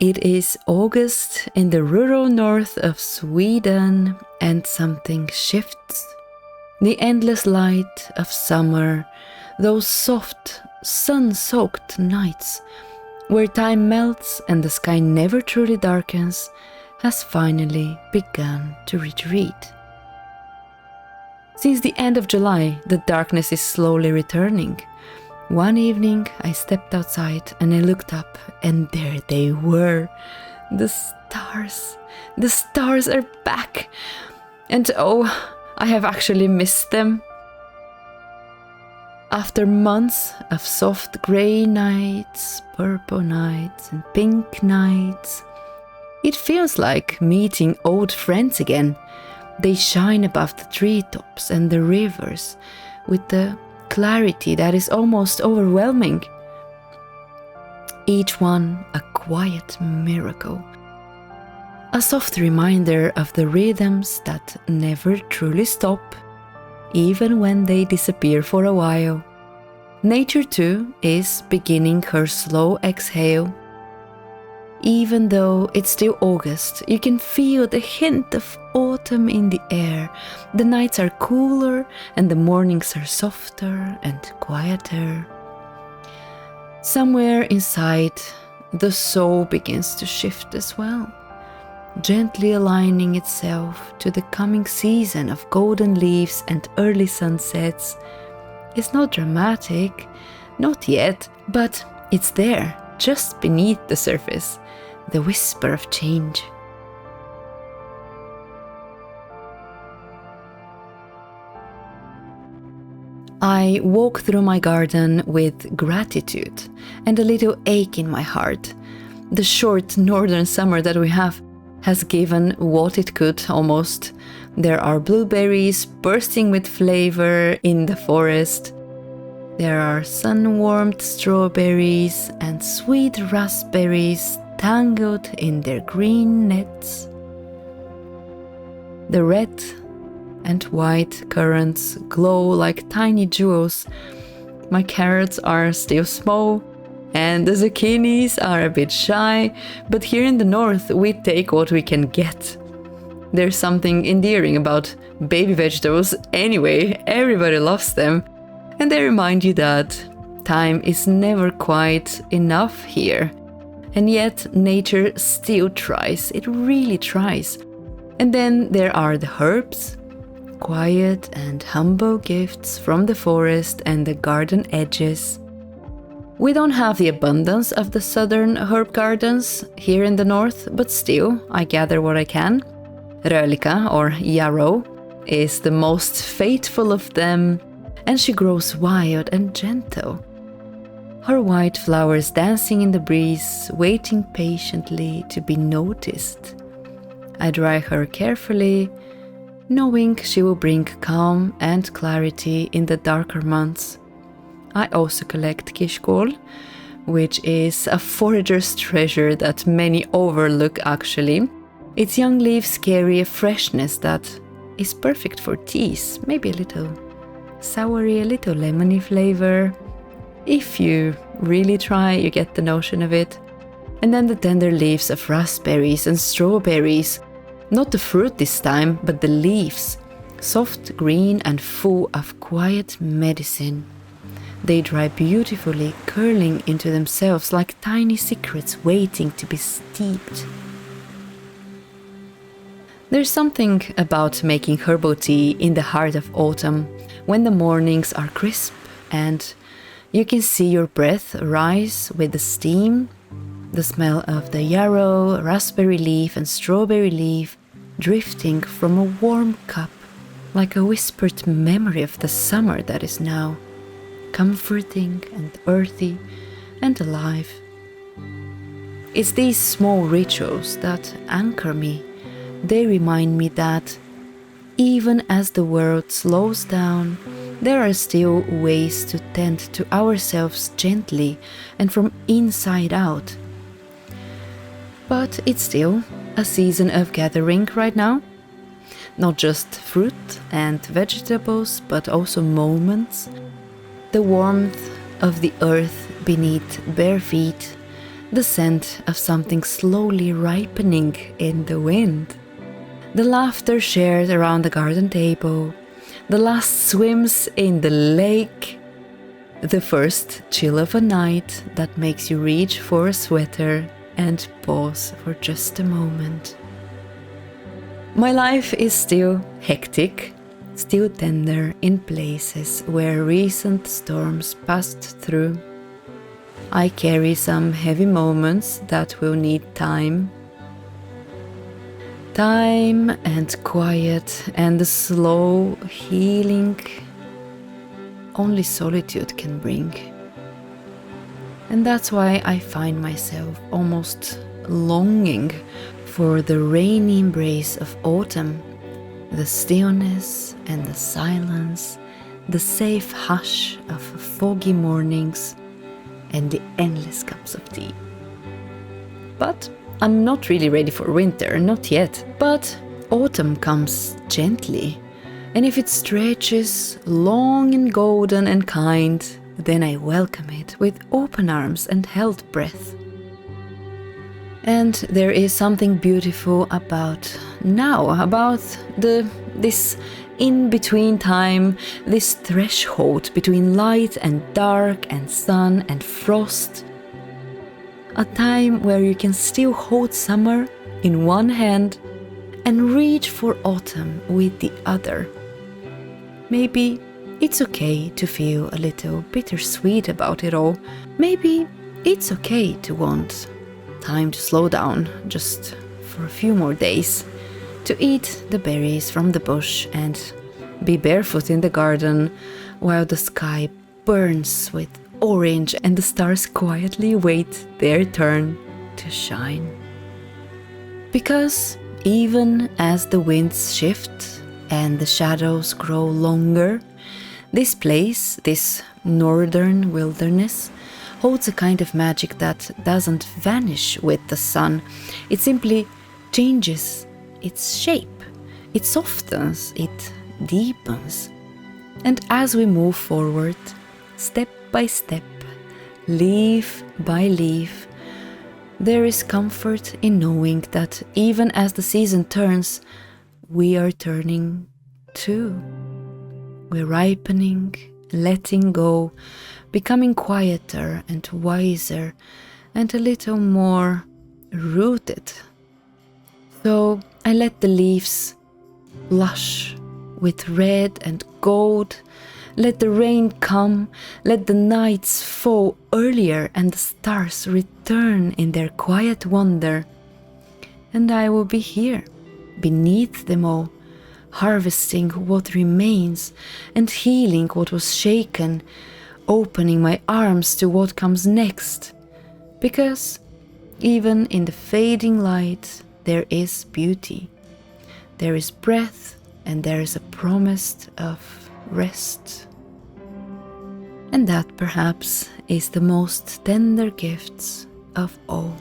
It is August in the rural north of Sweden, and something shifts. The endless light of summer, those soft, sun-soaked nights, where time melts and the sky never truly darkens, has finally begun to retreat. Since the end of July, the darkness is slowly returning. One evening, I stepped outside and I looked up, and there they were. The stars. The stars are back. And oh, I have actually missed them. After months of soft grey nights, purple nights, and pink nights, it feels like meeting old friends again. They shine above the treetops and the rivers with the clarity that is almost overwhelming. Each one a quiet miracle. A soft reminder of the rhythms that never truly stop, even when they disappear for a while. Nature too is beginning her slow exhale. Even though it's still August, you can feel the hint of autumn in the air. The nights are cooler and the mornings are softer and quieter. Somewhere inside, the soul begins to shift as well, gently aligning itself to the coming season of golden leaves and early sunsets. It's not dramatic, not yet, but it's there, just beneath the surface, the whisper of change. I walk through my garden with gratitude and a little ache in my heart. The short northern summer that we have has given what it could almost. There are blueberries bursting with flavor in the forest. There are sun-warmed strawberries and sweet raspberries tangled in their green nets. The red and white currants glow like tiny jewels. My carrots are still small, and the zucchinis are a bit shy, but here in the north we take what we can get. There's something endearing about baby vegetables anyway, everybody loves them, and they remind you that time is never quite enough here. And yet nature still tries, it really tries. And then there are the herbs, quiet and humble gifts from the forest and the garden edges. We don't have the abundance of the southern herb gardens here in the north, but still I gather what I can. Röllika, or yarrow, is the most faithful of them, and she grows wild and gentle. Her white flowers dancing in the breeze, waiting patiently to be noticed. I dry her carefully, knowing she will bring calm and clarity in the darker months. I also collect kirskål, which is a forager's treasure that many overlook actually. Its young leaves carry a freshness that is perfect for teas, maybe a little soury, a little lemony flavor. If you really try, you get the notion of it. And then the tender leaves of raspberries and strawberries. Not the fruit this time, but the leaves, soft green and full of quiet medicine. They dry beautifully, curling into themselves like tiny secrets waiting to be steeped. There's something about making herbal tea in the heart of autumn, when the mornings are crisp and you can see your breath rise with the steam. The smell of the yarrow, raspberry leaf and strawberry leaf drifting from a warm cup, like a whispered memory of the summer that is now, comforting and earthy and alive. It's these small rituals that anchor me. They remind me that even as the world slows down, there are still ways to tend to ourselves gently and from inside out. But it's still a season of gathering right now. Not just fruit and vegetables, but also moments. The warmth of the earth beneath bare feet, the scent of something slowly ripening in the wind, the laughter shared around the garden table, the last swims in the lake, the first chill of a night that makes you reach for a sweater and pause for just a moment. My life is still hectic, still tender in places where recent storms passed through. I carry some heavy moments that will need time. Time and quiet and the slow healing only solitude can bring. And that's why I find myself almost longing for the rainy embrace of autumn, the stillness and the silence, the safe hush of foggy mornings, and the endless cups of tea. But I'm not really ready for winter, not yet. But autumn comes gently, and if it stretches long and golden and kind, then I welcome it with open arms and held breath. And there is something beautiful about now, about this in-between time, this threshold between light and dark and sun and frost. A time where you can still hold summer in one hand and reach for autumn with the other. Maybe it's okay to feel a little bittersweet about it all. Maybe it's okay to want time to slow down just for a few more days, to eat the berries from the bush and be barefoot in the garden while the sky burns with orange and the stars quietly wait their turn to shine. Because even as the winds shift and the shadows grow longer, this place, this northern wilderness, holds a kind of magic that doesn't vanish with the sun. It simply changes its shape, it softens, it deepens. And as we move forward, step by step, leaf by leaf, there is comfort in knowing that even as the season turns, we are turning too. We're ripening, letting go, becoming quieter and wiser and a little more rooted. So I let the leaves blush with red and gold. Let the rain come, let the nights fall earlier and the stars return in their quiet wonder. And I will be here, beneath them all, harvesting what remains and healing what was shaken, opening my arms to what comes next. Because even in the fading light, there is beauty. There is breath and there is a promise of rest. And that perhaps is the most tender gifts of all.